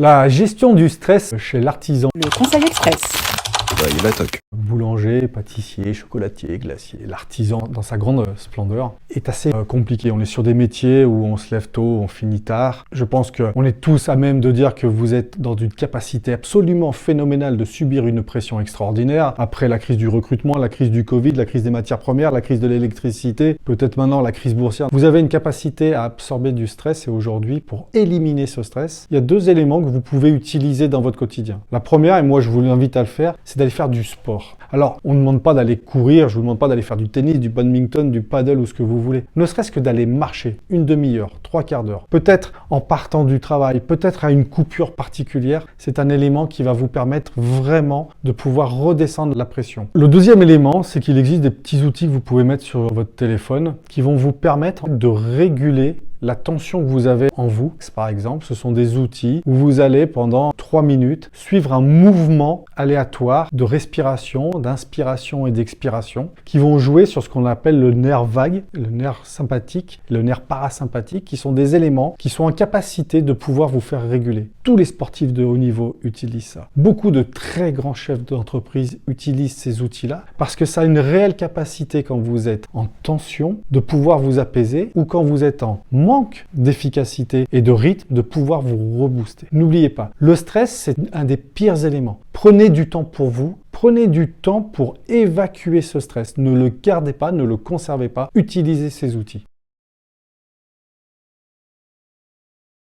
La gestion du stress chez l'artisan. Le Conseil Express. Il va toc. Boulanger, pâtissier, chocolatier, glacier. L'artisan, dans sa grande splendeur, est assez compliqué. On est sur des métiers où on se lève tôt, on finit tard. Je pense qu'on est tous à même de dire que vous êtes dans une capacité absolument phénoménale de subir une pression extraordinaire. Après la crise du recrutement, la crise du Covid, la crise des matières premières, la crise de l'électricité, peut-être maintenant la crise boursière. Vous avez une capacité à absorber du stress et aujourd'hui, pour éliminer ce stress, il y a deux éléments que vous pouvez utiliser dans votre quotidien. La première, et moi je vous invite à le faire, c'est d'aller faire du sport. Alors, on ne demande pas d'aller courir, je vous demande pas d'aller faire du tennis, du badminton, du paddle ou ce que vous voulez. Ne serait-ce que d'aller marcher une demi-heure, 3/4 d'heure. Peut-être en partant du travail, peut-être à une coupure particulière. C'est un élément qui va vous permettre vraiment de pouvoir redescendre la pression. Le deuxième élément, c'est qu'il existe des petits outils que vous pouvez mettre sur votre téléphone qui vont vous permettre de réguler la tension que vous avez en vous. Par exemple, ce sont des outils où vous allez pendant 3 minutes suivre un mouvement aléatoire de respiration, d'inspiration et d'expiration qui vont jouer sur ce qu'on appelle le nerf vague, le nerf sympathique, le nerf parasympathique, qui sont des éléments qui sont en capacité de pouvoir vous faire réguler. Tous les sportifs de haut niveau utilisent ça. Beaucoup de très grands chefs d'entreprise utilisent ces outils-là parce que ça a une réelle capacité quand vous êtes en tension de pouvoir vous apaiser ou quand vous êtes en manque d'efficacité et de rythme de pouvoir vous rebooster. N'oubliez pas, le stress, c'est un des pires éléments. Prenez du temps pour vous, prenez du temps pour évacuer ce stress. Ne le gardez pas, ne le conservez pas, utilisez ces outils.